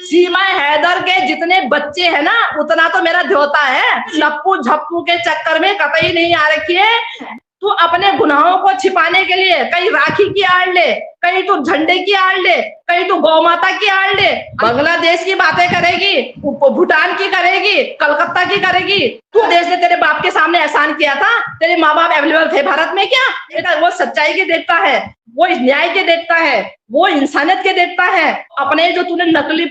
सीमा हैदर के जितने बच्चे हैं ना उतना तो मेरा ध्योता है। लप्पू झप्पू के चक्कर में कतई नहीं आ रखी है। तू अपने गुनाहों को छिपाने के लिए कहीं राखी की आड़ ले, कहीं तू झंडे की आड़ ले, कहीं तू गौ माता की आड़ ले, बांग्लादेश की बातें करेगी, भूटान की करेगी, कलकत्ता की करेगी। तू देश ने तेरे बाप के सामने एहसान किया था, तेरे माँ बाप अवेलेबल थे भारत में क्या? बेटा वो सच्चाई के देखता है, वो न्याय के देखता है, वो इंसानियत के देखता है। अपने जो तूने नकली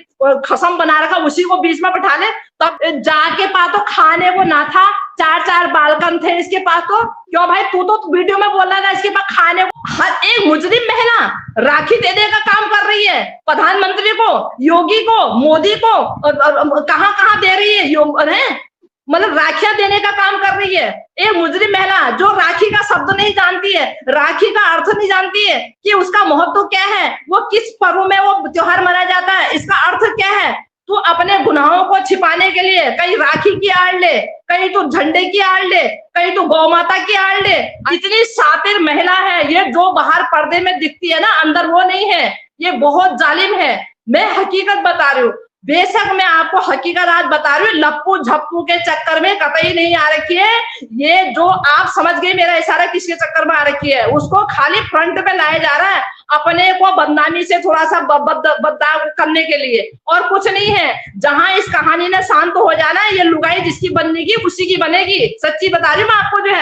खसम बना रखा उसी को बीच में बैठा ले। तब जाके पास तो खाने को ना था, 4 बालकन थे इसके पास। तो क्यों भाई तू तो वीडियो में बोला था इसके पास खाने को। हर एक मुजरिम महिला राखी देने का काम कर रही है, प्रधानमंत्री को, योगी को, मोदी को कहाँ कहाँ दे रही है, मतलब राखियां देने का काम कर रही है। एक मुजरिम महिला जो राखी का शब्द नहीं जानती है, राखी का अर्थ नहीं जानती है कि उसका महत्व क्या है, वो किस पर्व में वो त्योहार मनाया जाता है, इसका अर्थ क्या है। तू अपने गुनाहों को छिपाने के लिए कहीं राखी की आड़ ले, कहीं तू झंडे की आड़ ले, कहीं तू गौ माता की आड़ ले। इतनी शातिर महिला है ये, जो बाहर पर्दे में दिखती है ना अंदर वो नहीं है। ये बहुत जालिम है। मैं हकीकत बता रही हूँ, बेशक मैं आपको हकीकत आज बता रही हूँ। लप्पू झप्पू के चक्कर में कतई नहीं आ रखी है। ये जो आप समझ गए मेरा इशारा किसके चक्कर में आ रखी है, उसको खाली फ्रंट पे लाया जा रहा है अपने को बदनामी से थोड़ा सा बददाग करने के लिए, और कुछ नहीं है। जहां इस कहानी ने शांत हो जाना है, ये लुगाई जिसकी बनेगी उसी की बनेगी। सच्ची बता रही हूँ मैं आपको, जो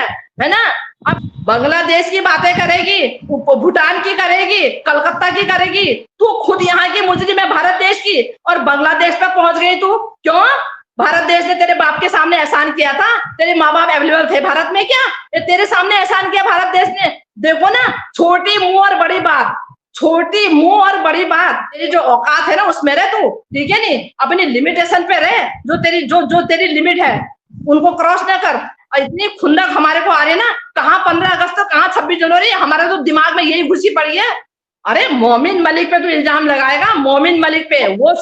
है ना। अब बांग्लादेश की बातें करेगी, भूटान की करेगी, कलकत्ता की करेगी। तू खुद यहाँ की मुजरिम है भारत देश की, और बांग्लादेश पे पहुंच गई तू। क्यों? भारत देश ने तेरे बाप के सामने एहसान किया था, तेरे माँ बाप अवेलेबल थे भारत में क्या? ये तेरे सामने एहसान किया भारत देश ने। देखो ना, छोटी मुंह और बड़ी बात, छोटी मुंह और बड़ी बात। तेरी जो औकात है ना उसमें रह तू, ठीक है नहीं? अपनी लिमिटेशन पे रह, जो तेरी लिमिट है उनको क्रॉस ना कर। इतनी खुंदक हमारे को आ रही है ना, कहाँ 15 अगस्त, कहाँ 26 जनवरी, हमारे तो दिमाग में यही घुसी पड़ी है। अरे मोमिन मलिक पे तो इल्जाम लगाएगा, मोमिन मलिक पे। वो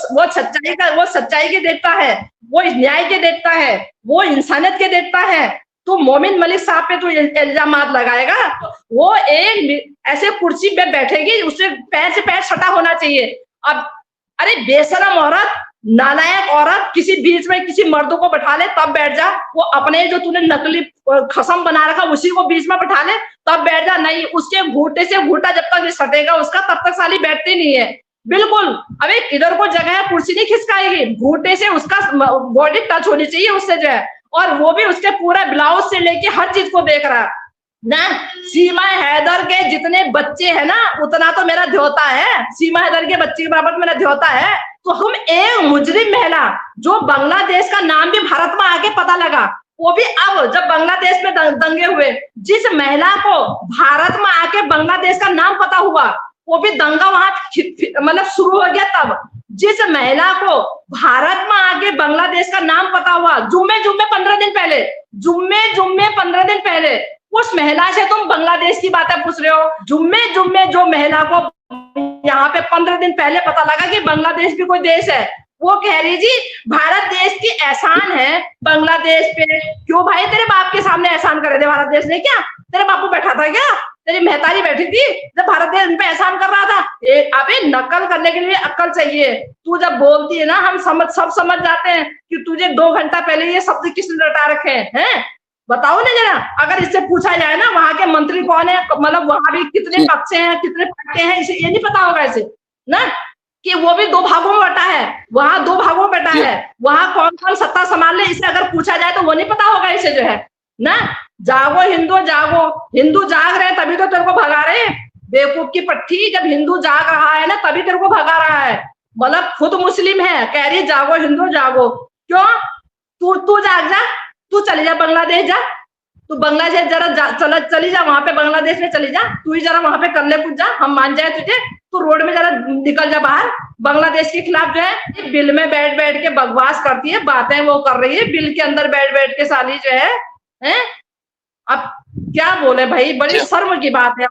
सच्चाई के देखता है, वो न्याय के देखता है, वो इंसानियत के देखता है। तो मोमिन मलिक साहब पे तो इल्जाम लगाएगा। वो एक ऐसे कुर्सी पे बैठेगी, उससे पैर से पैर सटा होना चाहिए। अब अरे बेशरम औरत, नालायक औरत, किसी बीच में किसी मर्द को बैठा ले तब बैठ जा। वो अपने जो तूने नकली खसम बना रखा उसी को बीच में बैठा ले तब बैठ जा। नहीं, उसके घूटे से घूटा जब तक सटेगा उसका तब तक साली बैठती नहीं है। बिल्कुल। अबे इधर को जगह है, कुर्सी नहीं खिसकाएगी, घूटे से उसका बॉडी टच होनी चाहिए उससे, जो है। और वो भी उसके पूरा ब्लाउज से लेके हर चीज को देख रहा ना। सीमा हैदर के जितने बच्चे हैं ना उतना तो मेरा ध्योता है। सीमा हैदर के बच्चे के बराबर मेरा ध्योता है। तो हम एक मुजरिम महिला, जो बांग्लादेश का नाम भी भारत में आके पता लगा, वो भी अब जब बांग्लादेश में दंगे हुए, जिस महिला को भारत में आके बांग्लादेश का नाम पता हुआ, वो भी दंगा वहां मतलब शुरू हो गया। तब जिस महिला को भारत में आके बांग्लादेश का नाम पता हुआ, जुम्मे 15 दिन पहले, जुम्मे 15 दिन पहले, उस महिला से तुम बांग्लादेश की बातें पूछ रहे हो। जुम्मे जो महिला को यहाँ पे 15 दिन पहले पता लगा कि बांग्लादेश भी कोई देश है, वो कह रही जी भारत देश की एहसान है बांग्लादेश पे। क्यों भाई? तेरे बाप के सामने एहसान करे थे भारत देश ने क्या? तेरे बापू बैठा था क्या? तेरी महतारी बैठी थी जब भारत देश पे एहसान कर रहा था? अबे नकल करने के लिए अक्ल चाहिए। तू जब बोलती है ना, हम सब समझ जाते हैं कि तुझे 2 घंटा पहले ये शब्द किसने रटा रखे हैं। बताओ ना जरा, अगर इससे पूछा जाए ना वहां के मंत्री कौन है, मतलब वहां भी कितने कक्षे हैं, कितने पट्टे हैं, इसे ये नहीं पता होगा इसे ना, कि वो भी 2 भागों में बटा है, वहां 2 भागों में बटा है, वहां कौन कौन सत्ता संभाल ले, इसे अगर पूछा जाए तो वो नहीं पता होगा इसे, जो है ना। जागो हिंदू जागो, हिंदू जाग रहे तभी तो तेरे को भगा रहे। बेवकूफ की पट्टी, जब हिंदू जाग रहा है ना तभी तेरे को भगा रहा है। मतलब खुद मुस्लिम है, कह रही जागो हिंदू जागो। क्यों? तू जाग जा, तू चली जा बांग्लादेश, जा तू बांग्लादेश जरा चली जा, वहां पे बांग्लादेश में चली जा, तू ही जरा वहां पे कर ले कुछ, जा हम मान जाए तुझे। तू रोड में जरा निकल जा बाहर, बांग्लादेश के खिलाफ जो है बिल में बैठ के बकवास करती है, बातें वो कर रही है, बिल के अंदर बैठ के साली जो है। अब क्या बोले भाई, बड़ी शर्म की बात है।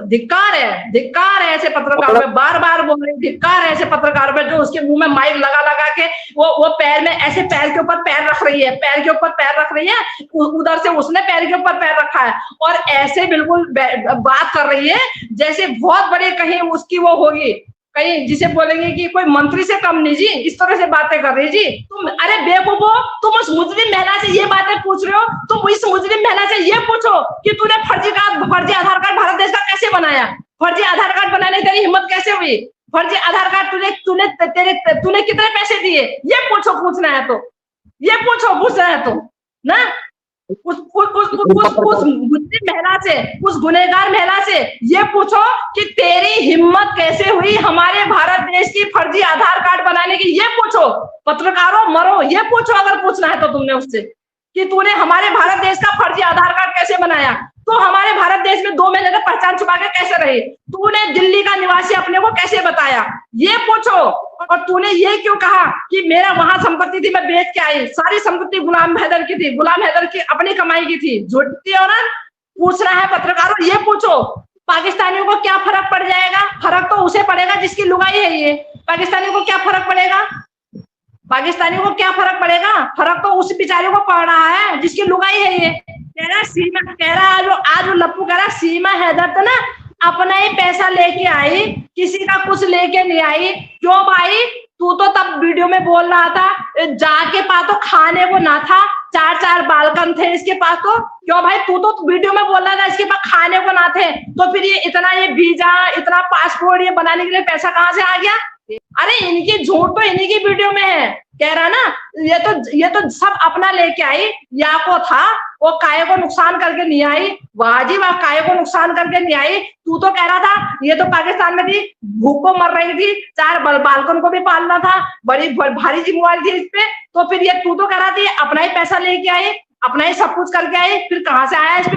धिक्कार है ऐसे पत्रकारों पे, बार बार बोल रहे, धिक्कार है ऐसे पत्रकारों पे जो उसके मुंह में माइक लगा के वो पैर में ऐसे पैर के ऊपर पैर रख रही है, पैर के ऊपर पैर रख रही है, उधर से उसने पैर के ऊपर पैर रखा है, और ऐसे बिल्कुल बात कर रही है जैसे बहुत बड़े कहीं उसकी वो होगी, कहीं जिसे बोलेंगे कि कोई मंत्री से कम नहीं जी, इस तरह से बातें कर रही जी तुम। अरे बेवकूफो, तुम उस मुस्लिम महिला से ये बातें पूछ रहे हो, तुम इस मुस्लिम महिला से ये पूछो कि तूने फर्जी आधार कार्ड भारत देश का कैसे बनाया, फर्जी आधार कार्ड बनाने की तेरी हिम्मत कैसे हुई, फर्जी आधार कार्ड तूने कितने पैसे दिए, ये पूछना है तो, ये पूछना है तो ना। उस मुस्लिम महिला से, उस गुनहगार महिला से ये पूछो कि तेरी हिम्मत कैसे हुई हमारे भारत देश की फर्जी आधार कार्ड बनाने की, ये पूछो। पत्रकारों मरो, ये पूछो अगर पूछना है तो तुमने उससे कि तूने हमारे भारत देश का फर्जी आधार कार्ड कैसे बनाया, तो हमारे भारत देश में 2 महीने तक पहचान छुपा के कैसे रही, तूने दिल्ली का निवासी अपने को कैसे बताया, ये पूछो। और तूने ये क्यों कहा कि मेरा वहां संपत्ति थी, मैं बेच के आई, सारी संपत्ति गुलाम हैदर की थी, गुलाम हैदर की अपनी कमाई की थी, झूठी औरत। पूछना है पत्रकारों, ये पूछो। पाकिस्तानियों को क्या फर्क पड़ जाएगा, फर्क तो उसे पड़ेगा जिसकी लुगाई है ये। पाकिस्तानियों को क्या फर्क पड़ेगा, पाकिस्तानियों को क्या फर्क पड़ेगा, फर्क तो उस बेचारे को पड़ रहा है जिसकी लुगाई है ये। कह रहा सीमा, कह रहा आज लप्पू कह रहा सीमा हैदर तो ना अपना ही पैसा लेके आई, किसी का कुछ लेके नहीं आई। क्यों भाई, तू तो तब वीडियो में बोल रहा था जाके पास तो खाने को ना था, 4 बालकन थे इसके पास, तो क्यों भाई तू तो वीडियो में बोल रहा था इसके पास खाने को ना थे, तो फिर ये इतना ये वीजा, इतना पासपोर्ट ये बनाने के लिए पैसा कहाँ से आ गया। अरे इनकी झूठ तो इन्हीं की वीडियो में है। कह रहा ना ये तो सब अपना लेके आई, या को था वो काय को नुकसान करके नहीं आई, वाह जी वाह, काय को नुकसान करके नहीं आई। तू तो कह रहा था ये तो पाकिस्तान में थी, भूख को मर रही थी, 4 बालकन को भी पालना था, बड़ी भारी जिम्मेवारी थी इस पे, तो फिर ये तू तो कह रहा थी अपना ही पैसा लेके आई, अपना ही सब कुछ करके आई, फिर कहाँ से आया इस पे